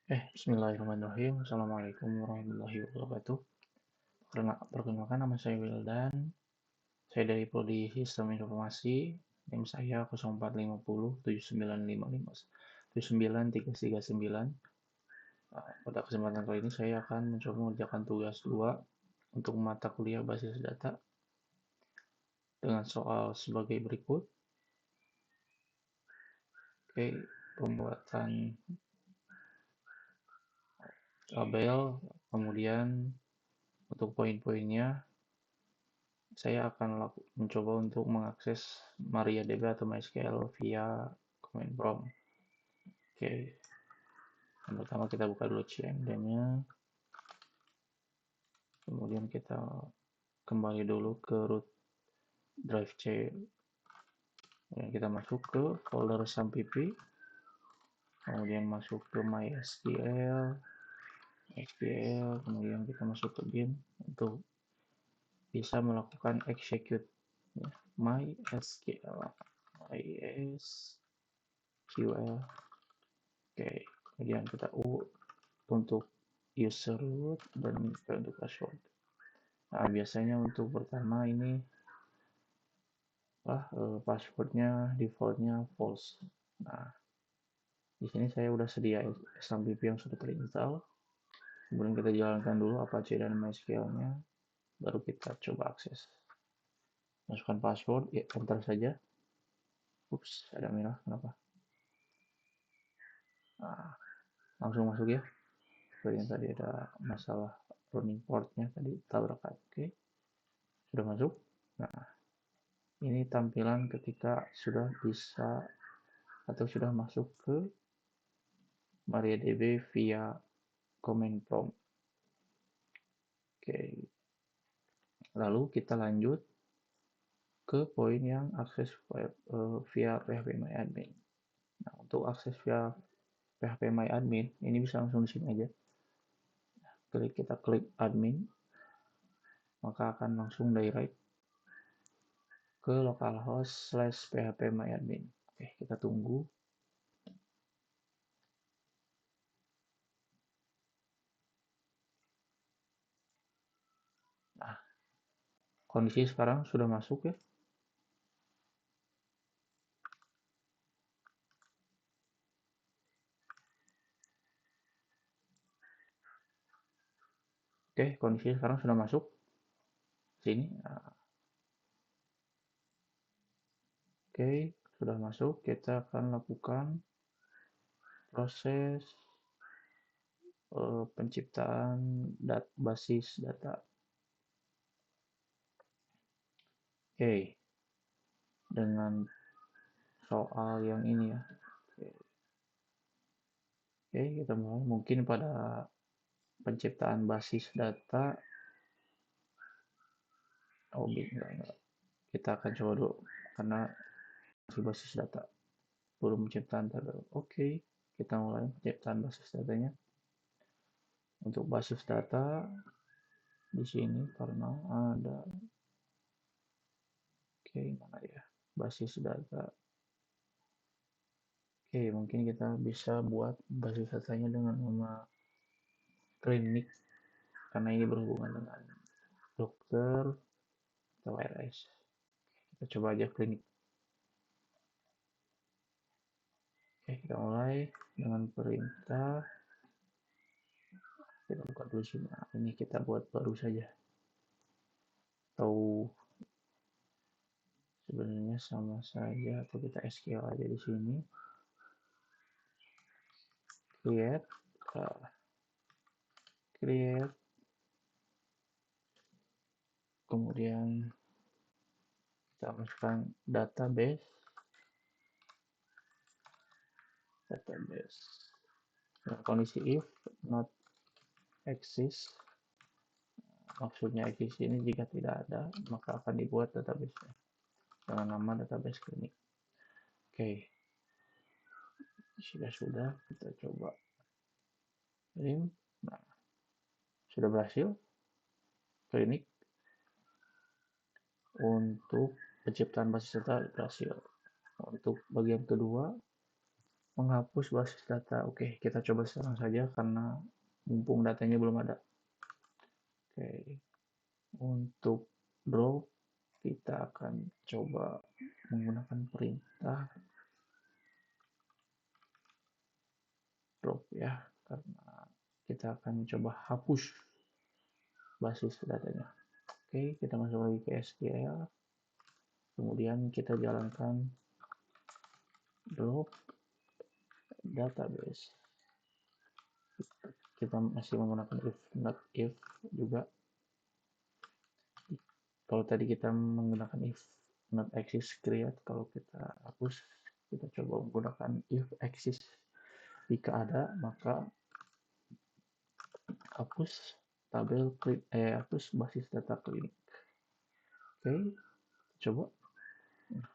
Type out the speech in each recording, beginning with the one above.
Bismillahirrahmanirrahim. Assalamualaikum warahmatullahi wabarakatuh. Perkenalkan nama saya Wildan. Saya dari Prodi Sistem Informasi. NIM saya 0450 7955 Pada kesempatan kali ini saya akan mencoba mengerjakan tugas 2 untuk mata kuliah basis data dengan soal sebagai berikut. Pembuatan tabel, kemudian untuk poin-poinnya saya akan mencoba untuk mengakses MariaDB atau MySQL via command prompt. Yang pertama kita buka dulu CMD-nya, kemudian kita kembali dulu ke root drive C, kemudian kita masuk ke folder SAMPP, kemudian masuk ke MySQL, kemudian kita masuk ke bin untuk bisa melakukan execute MySQL. Kemudian kita untuk user root dan untuk password. Nah, biasanya untuk pertama ini passwordnya defaultnya false. Nah, di sini saya udah sedia SAMPP yang sudah terinstall. Kemudian kita jalankan dulu Apache dan MySQL-nya, baru kita coba akses. Masukkan password, enter saja. Ups, ada merah, kenapa? Nah, langsung masuk ya. Seperti yang tadi ada masalah running portnya tadi tabrakan. Oke, sudah masuk. Nah, ini tampilan ketika sudah bisa atau sudah masuk ke MariaDB via command prompt. Oke, lalu kita lanjut ke poin yang akses via phpMyAdmin. Nah, untuk akses via phpMyAdmin ini bisa langsung di sini aja. Kita klik admin, maka akan langsung direct ke localhost/phpMyAdmin. Oke, kita tunggu. Nah, kondisi sekarang sudah masuk ya. Oke, kondisi sekarang sudah masuk sini. Nah, oke, sudah masuk. Kita akan lakukan proses penciptaan basis data. Oke, dengan soal yang ini ya. Oke, kita mulai. Mungkin pada penciptaan basis data, enggak. Kita akan coba dulu karena masih basis data, belum penciptaan tabel. Oke, kita mulai penciptaan basis datanya. Untuk basis data di sini karena ada mana ya basis data. Mungkin kita bisa buat basis datanya dengan nama klinik karena ini berhubungan dengan dokter atau RS. Kita coba aja klinik. Kita mulai dengan perintah. Kita buka dulu sini. Nah, ini kita buat baru saja. Atau sebenarnya sama saja, atau kita SQL aja di sini. Create, kemudian kita masukkan database. Nah, kondisi if not exist, maksudnya exist ini jika tidak ada maka akan dibuat database dengan nama database klinik. Sudah kita coba kirim. Nah, sudah berhasil klinik untuk penciptaan basis data berhasil. Untuk bagian kedua menghapus basis data. Oke, kita coba sekarang saja karena mumpung datanya belum ada. Oke, untuk drop kita akan coba menggunakan perintah drop ya, karena kita akan coba hapus basis datanya. Oke, kita masuk lagi ke SQL, kemudian kita jalankan drop database. Kita masih menggunakan if not if juga. Kalau tadi kita menggunakan if not exist create, kalau kita hapus kita coba menggunakan if exist. Jika ada maka hapus hapus basis data klinik. Oke, coba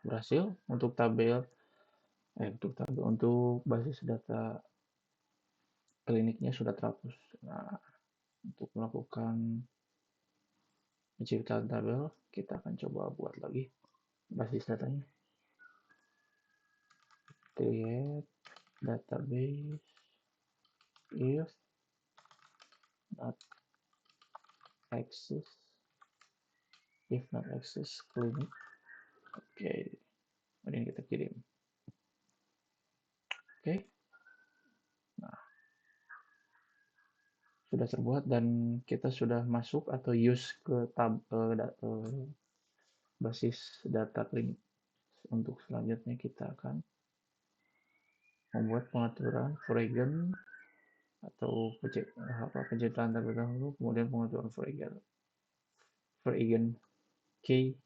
berhasil untuk basis data kliniknya sudah terhapus. Nah, untuk melakukan penciptaan tabel kita akan coba buat lagi basis datanya. Create database if not access clinic. Oke, kemudian kita kirim. Oke, nah sudah terbuat dan kita sudah masuk atau use ke basis data klinik. Untuk selanjutnya kita akan membuat pengaturan Fregen atau penciptaan tabel dahulu, kemudian pengaturan Fregen key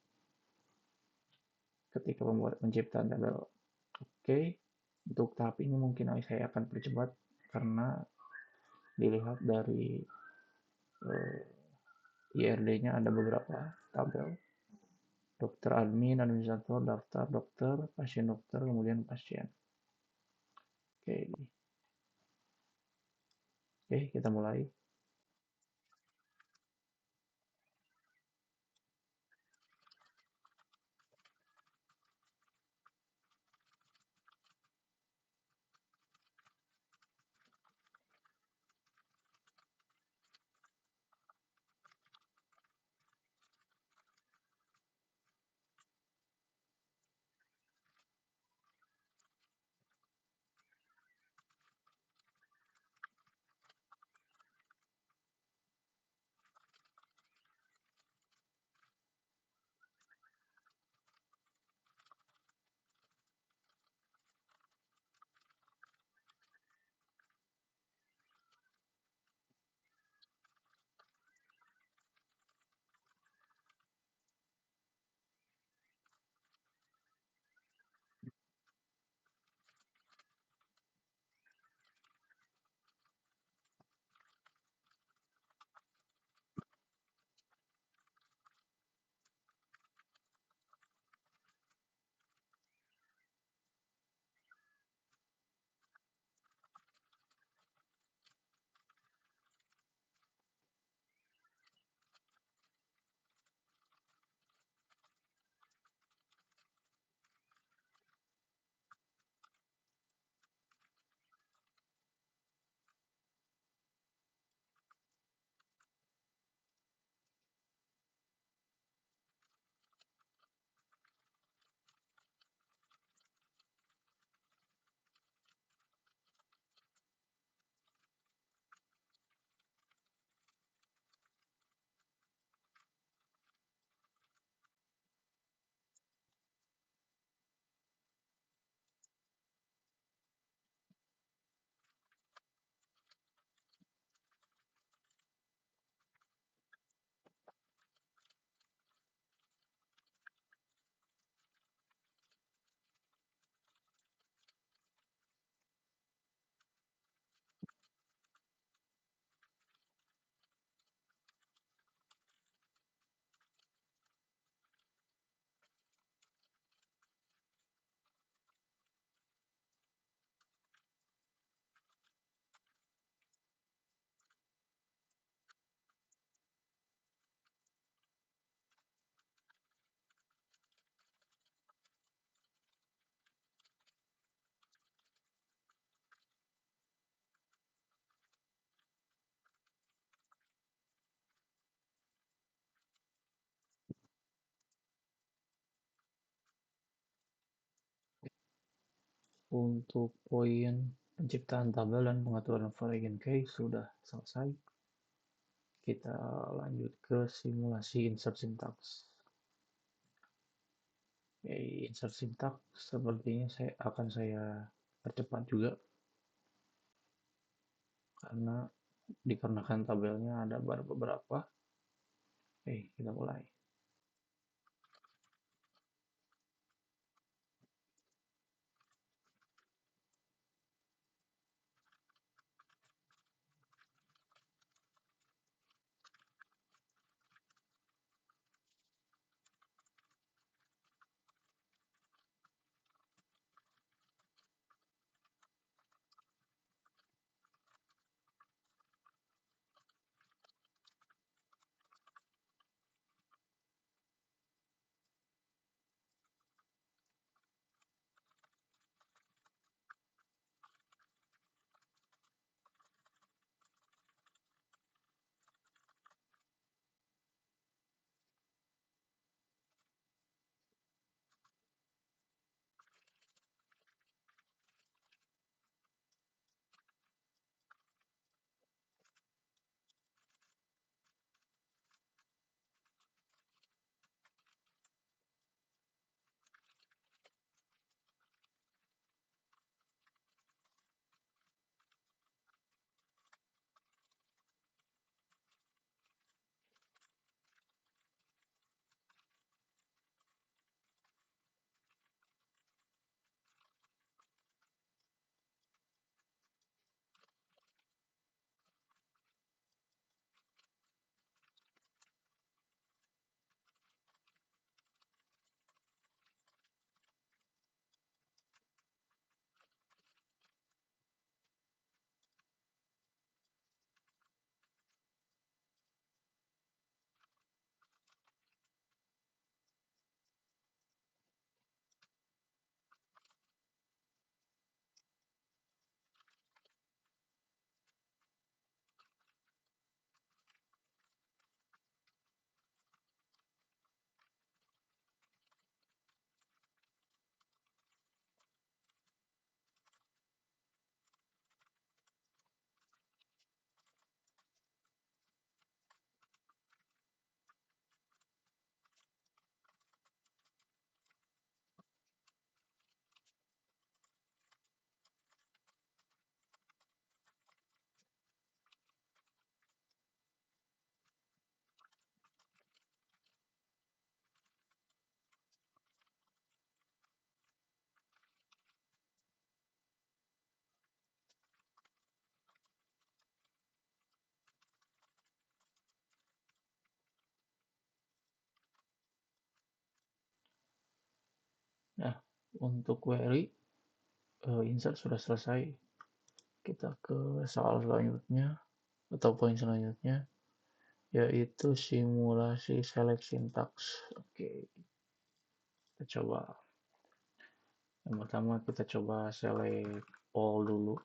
ketika membuat penciptaan tabel. Oke, untuk tahap ini mungkin saya akan percepat karena dilihat dari IRD-nya ada beberapa tabel. Dokter admin, administrator, daftar dokter, pasien dokter, kemudian pasien. Oke, kita mulai. Untuk poin penciptaan tabel dan pengaturan varian case sudah selesai. Kita lanjut ke simulasi insert syntax. Insert syntax sepertinya saya percepat juga karena dikarenakan tabelnya ada beberapa. Kita mulai. Nah, untuk query insert sudah selesai. Kita ke soal selanjutnya atau poin selanjutnya, yaitu simulasi select syntax. Oke, kita coba. Yang pertama kita coba select all dulu,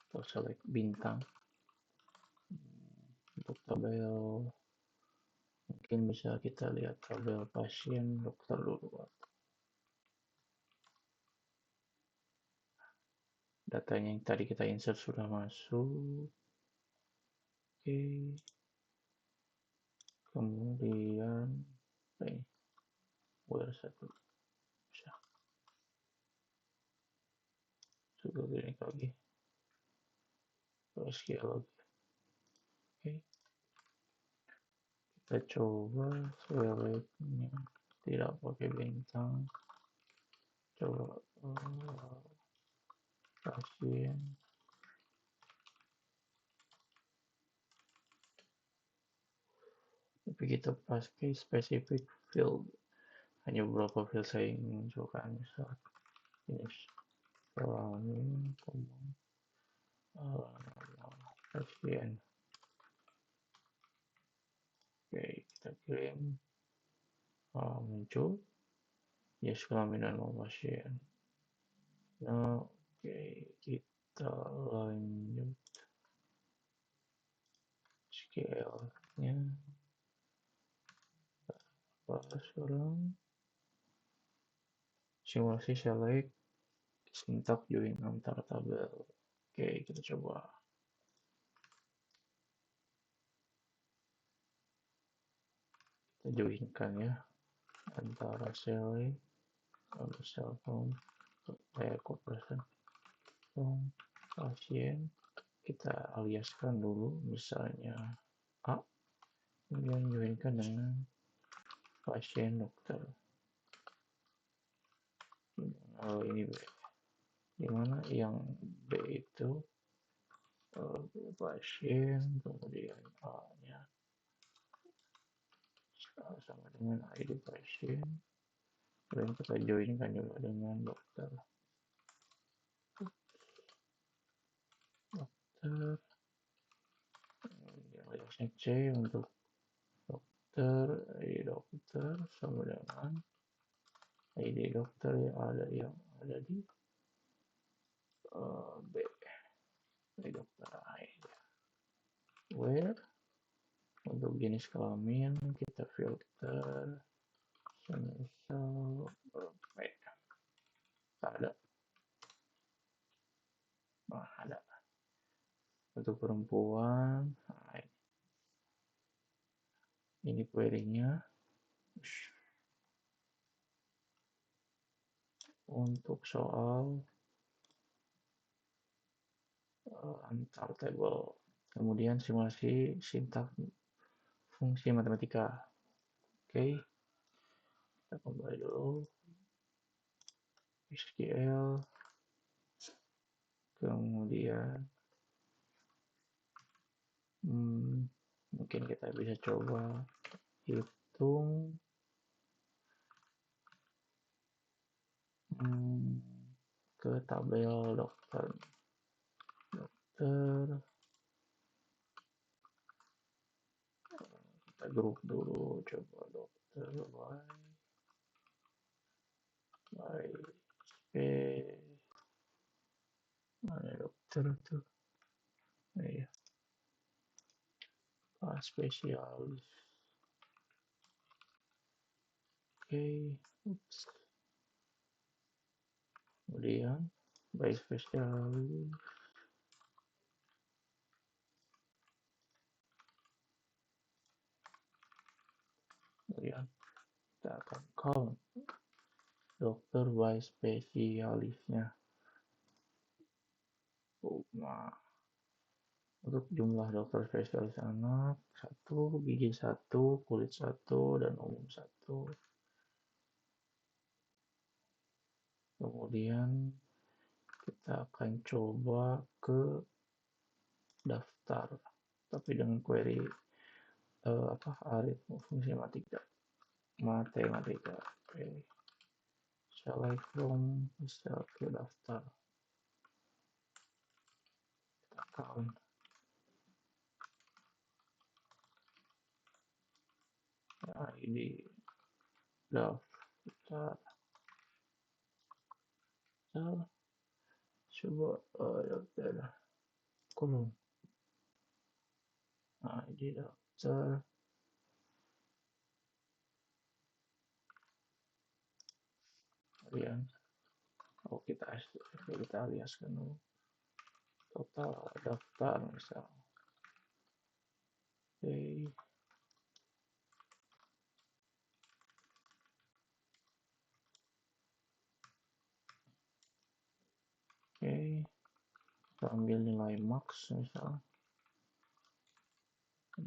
atau select bintang. Untuk tabel mungkin bisa kita lihat tabel pasien dokter dulu. Datanya yang tadi kita insert sudah masuk. Oke, kemudian ini satu bisa juga ini lagi SQL lagi. Oke, kita coba selectnya tidak pakai bintang, coba pasien, tapi kita pakai specific field, hanya beberapa field saya ingin munculkan, misal finish running pasien. Oke, kita kirim, muncul yes kelamin dan nama pasien. Nah, oke, kita lanjut scale-nya. Sekarang simulasi select Sintak join antar tabel. Oke, kita coba. Kita joinkan ya antara sel lalu sel from person from pasien. Kita aliaskan dulu misalnya A, kemudian joinkan dengan pasien dokter. Ini B, dimana yang B itu pasien, kemudian A-nya sama dengan ID pasien, dan kita joinkan juga dengan dokter. Aliasnya C untuk dokter, ID dokter sama dengan ID dokter yang ada di B. ID dokter ID. Where untuk jenis kelamin kita filter semisal ada. Ada untuk perempuan. Ini query-nya. Untuk soal antar table, kemudian simulasi sintak fungsi matematika. Oke, kita kembali dulu SQL, kemudian mungkin kita bisa coba hitung ke tabel dokter. Kita grup dulu, coba dokter mana dokter tuh? Iya, spesialis. Oke, kemudian by spesialis. Kemudian kita akan count dokter by spesialisnya. Nah, untuk jumlah dokter spesialis anak 1, gigi 1, kulit 1, dan umum 1. Kemudian kita akan coba ke daftar, tapi dengan query fungsi matematika. Okay. Select from sel ke daftar. Kita count. Nah, ini daftar. Coba daftar kolom. Nah, ini daftar. Kemudian kita aliaskan dulu total daftar misal. Oke, kita ambil nilai max misal,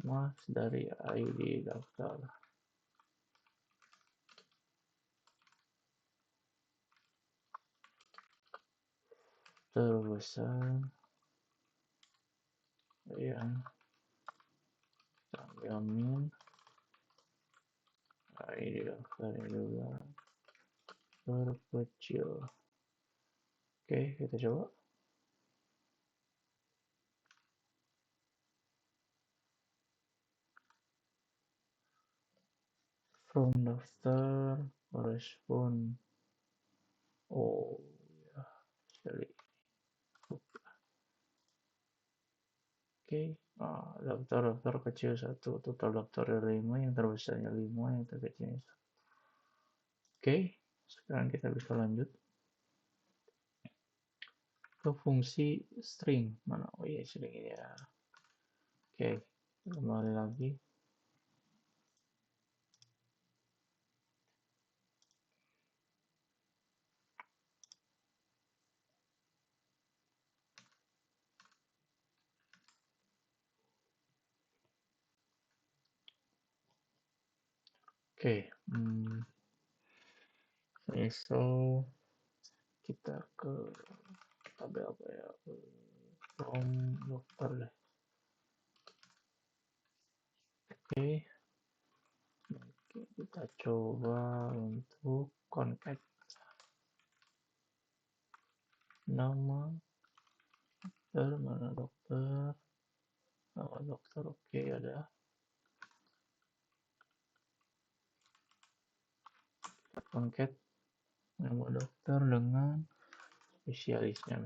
max dari ID daftar. Terbesar yang ambil min ID daftarnya juga terkecil. Oke, kita coba. From daftar respon. Oh ya, sekali. Oke, daftar kecil 1, total daftar 5, yang terbesarnya 5, yang terkecilnya 1. Oke, sekarang kita bisa lanjut. ke fungsi string. Mana? Oh iya, string ini ya. Oke, kembali lagi. Oke, so kita ke tabel apa ya? From dokter deh. Oke, kita coba untuk concat nama dokter, mana dokter, nama dokter. Oke, ada concat nama dokter dengan spesialisnya,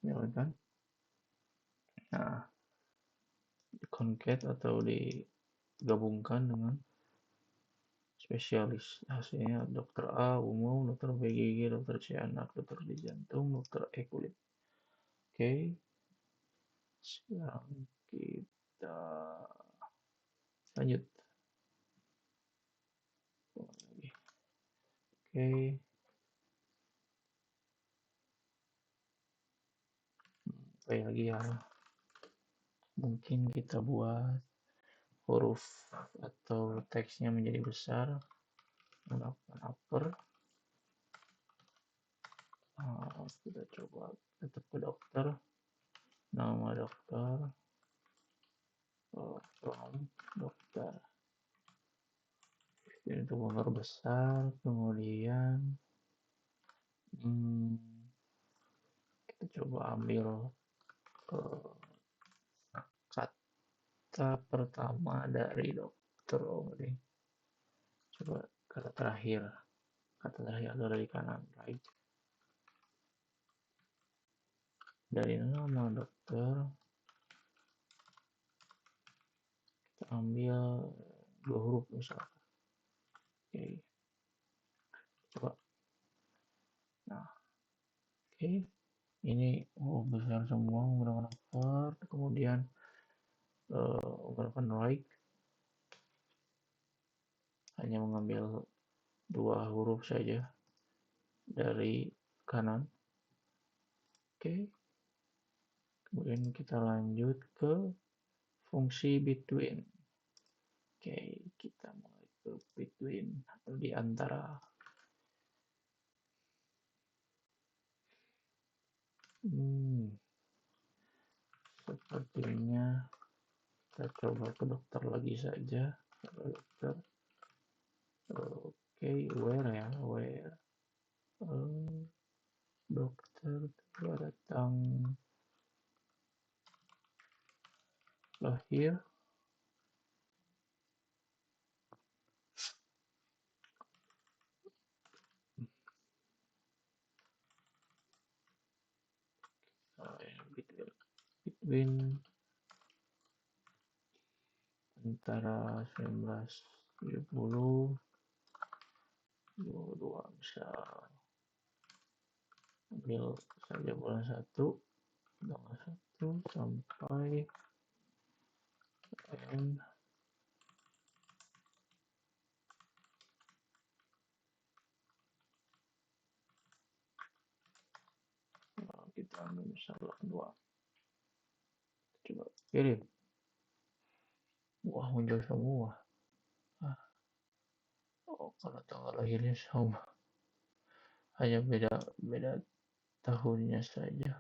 ya kan? Nah, di concat atau digabungkan dengan spesialis, hasilnya dokter A umum, dokter B gigi, dokter C anak, dokter D jantung, dokter E kulit. Oke, sekarang kita lanjut. Oke, kayak lagi ya, mungkin kita buat huruf atau teksnya menjadi besar, menggunakan upper. Kita coba tetap ke dokter, nama dokter, from dokter. Ini untuk memperbesar, kemudian kita coba ambil kata pertama dari dokter. Ini coba kata terakhir dari kanan, right. Dari nama dokter kita ambil 2 huruf misalkan. Oke, coba. Nah, oke, ini besar semua menggunakan upper, kemudian menggunakan right, hanya mengambil 2 huruf saja dari kanan. Oke, kemudian kita lanjut ke fungsi between. Oke, kita mulai ke between atau di antara. Sepertinya kita coba ke dokter lagi saja. Dokter. Oke, where. Dokter datang lahir. Between antara 1970 22 bisa ambil saja bulan 1 tanggal 1 sampai N. Kita ambil misalnya 2, coba kirim. Wah, muncul semua. Kalau tanggal lahirnya sama, hanya beda tahunnya saja.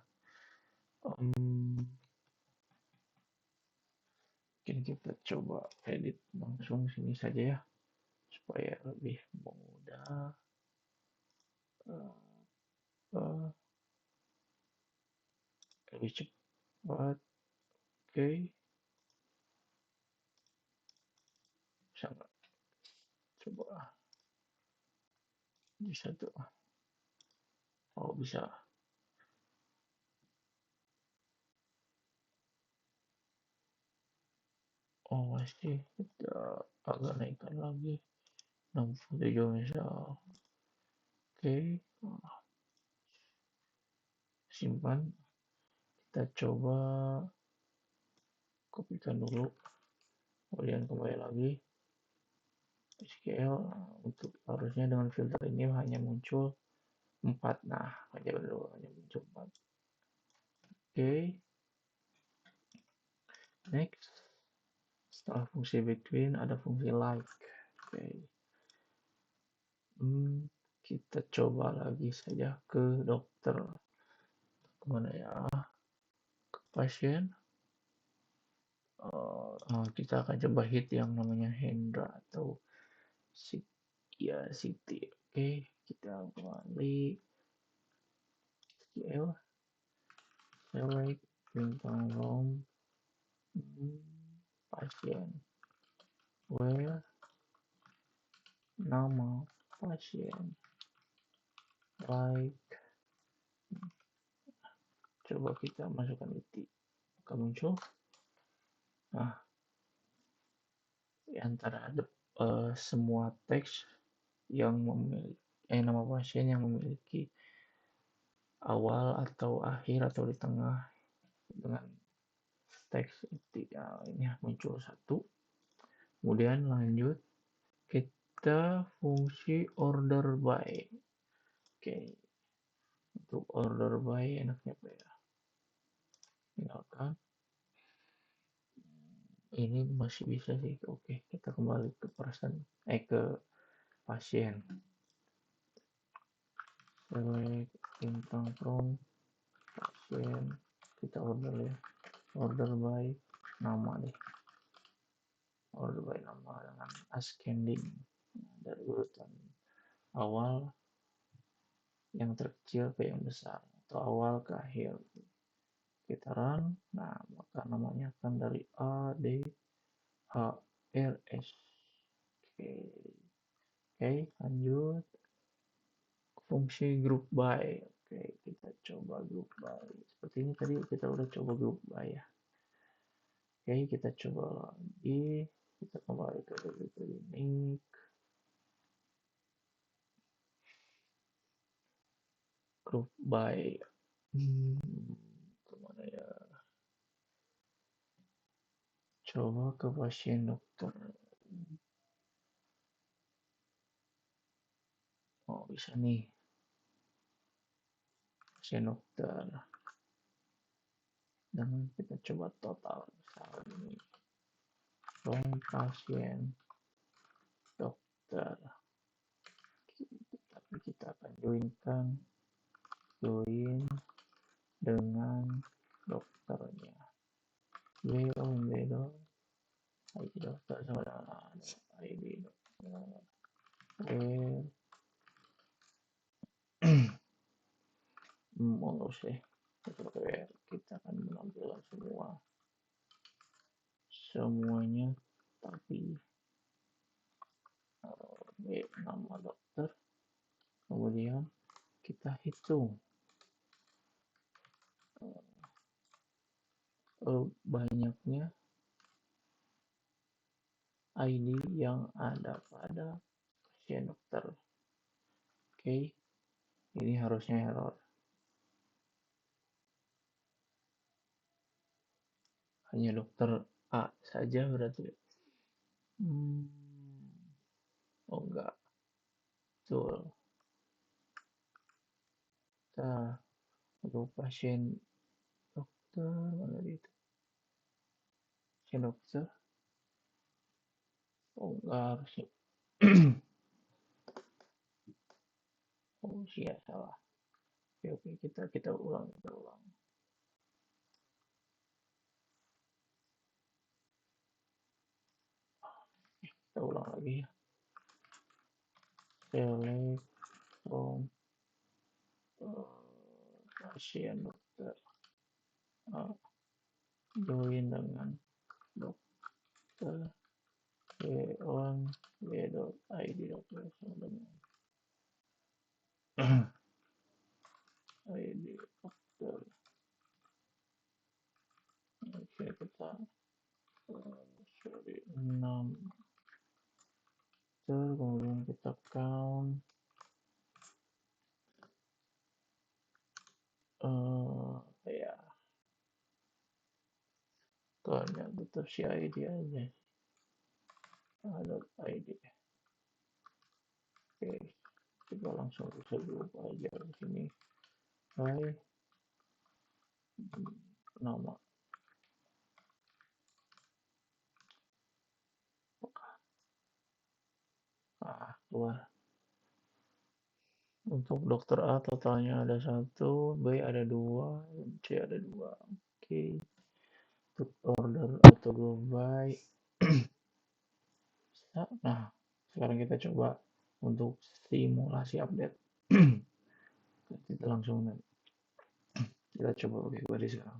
Mungkin kita coba edit langsung sini saja ya, supaya lebih mudah. Lebih cepat. Oke, bisa nggak? Coba bisa tuh. Oh, bisa. Oh, masih kita agak naikkan lagi 67 misal. Oke, simpan. Kita coba kopikan dulu, kemudian kembali lagi SQL. Untuk harusnya dengan filter ini hanya muncul 4. Nah, hanya muncul 4. Oke, next. Setelah fungsi between ada fungsi like. Oke. Kita coba lagi saja ke dokter. Kemana ya? Ke pasien. Kita akan coba hit yang namanya Hendra atau Siti. Oke, kita kembali SQL. Select bintang rom pasien. Where nama pasien. Like. Coba kita masukkan itu. Akan muncul. Nah, di antara semua teks yang memiliki nama pasien yang memiliki awal atau akhir atau di tengah dengan teks ini muncul 1. Kemudian lanjut kita fungsi order by. Oke, untuk order by enaknya apa ya? Tinggalkan. Ini masih bisa sih. Oke, kita kembali ke ke pasien. Select bintang from pasien. Kita order ya. Order by nama deh. Order by nama dengan ascending dari urutan awal yang terkecil ke yang besar atau awal ke akhir. Kita run. Nah, maka namanya akan dari A D H R S. Oke, lanjut fungsi group by. Oke, kita coba group by. Seperti ini tadi kita udah coba group by ya. Oke, kita coba lagi. Kita kembali ke ini. Group by. Kemana ya? Coba ke pasien dokter. Oh, bisa nih. Pasien dokter. Dan kita coba total besar ini. From pasien dokter. Tapi kita akan join dengan dokternya. Beda ID dokter sama dengan ID dokter. Mulus deh. Kita akan menampilkan semuanya, tapi nama dokter, kemudian kita hitung banyaknya ID yang ada pada pasien dokter. Oke, ini harusnya error. Hanya dokter A saja berarti. Oh enggak. Betul. Nah, untuk pasien dokter mana itu? Pasien dokter. Oh enggak harusnya. Oh iya salah. Oke, kita ulang. Kita ulang lagi ya. Select from pasien dokter. Join dengan dokter on id dokter sama dengan id dokter. Oke, kita 6 kemudian kita count Kayaknya tetap si ID aja. .id. Oke, kita langsung bisa dulu aja di sini. Hai, nama. Keluar. Untuk dokter A totalnya ada 1, B ada 2, C ada 2. Oke. Untuk order atau go by. Nah, sekarang kita coba untuk simulasi update. Kita langsung kita coba pakai query sekarang.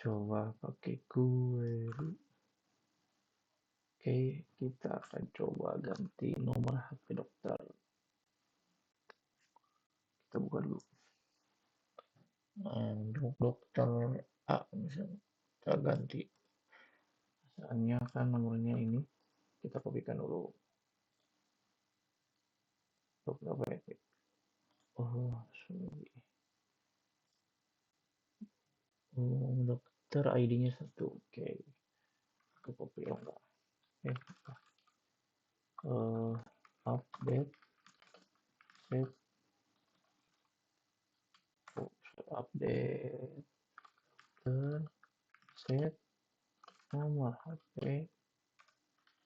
Coba pakai query. Oke, kita akan coba ganti nomor HP dokter. Kita buka dulu. Untuk dokter A misalnya, kita ganti. Misalnya kan nomornya ini, kita kopikan dulu. Dokter apa ya? Oh, sorry. Dokter ID-nya 1. Oke. Aku copy enggak. Update set update set nomor HP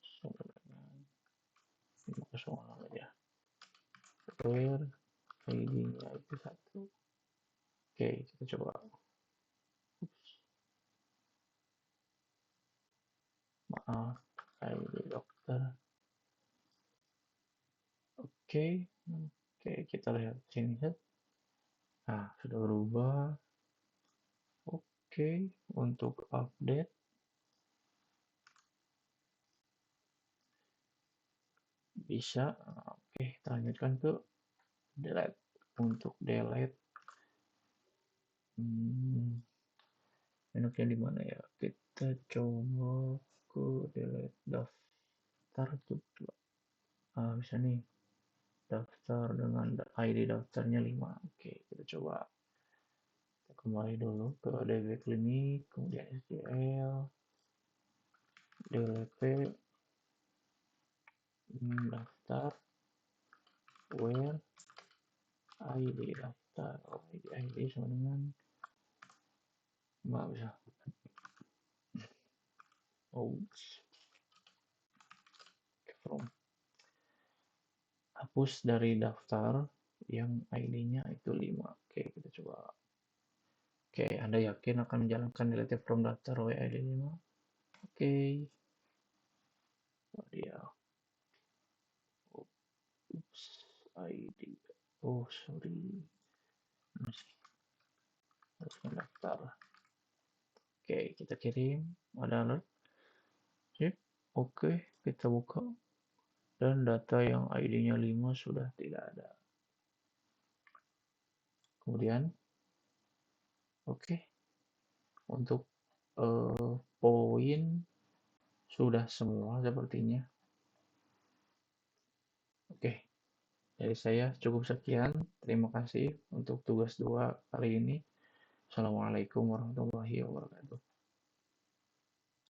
sama dengan 506 aja, where ID-nya itu 1. Oke, kita coba. Maaf, ID dokter. Oke, kita lihat sini. Nah, sudah berubah. Oke, untuk update bisa. Oke, kita lanjutkan ke delete. Untuk delete enaknya di mana ya? Kita coba ke delete daftar coba. Bisa nih. Daftar dengan ID daftarnya 5. Oke, kita coba. Kita kembali dulu ke DB Klinik, kemudian SDL, DLP, daftar, where, ID daftar, ID sama dengan nggak bisa. From hapus dari daftar yang ID-nya itu 5. Oke, kita coba. Oke, Anda yakin akan menjalankan delete from daftar WID 5? Oke. Oh, dia. Oops, ID. Oh, sorry. Masih harus mendaftar. Oke, kita kirim. Ada alert. Sip. Oke, kita buka. Dan data yang ID-nya 5 sudah tidak ada. Kemudian, oke. Untuk poin sudah semua sepertinya. Oke, dari saya cukup sekian. Terima kasih untuk tugas 2 kali ini. Assalamualaikum warahmatullahi wabarakatuh.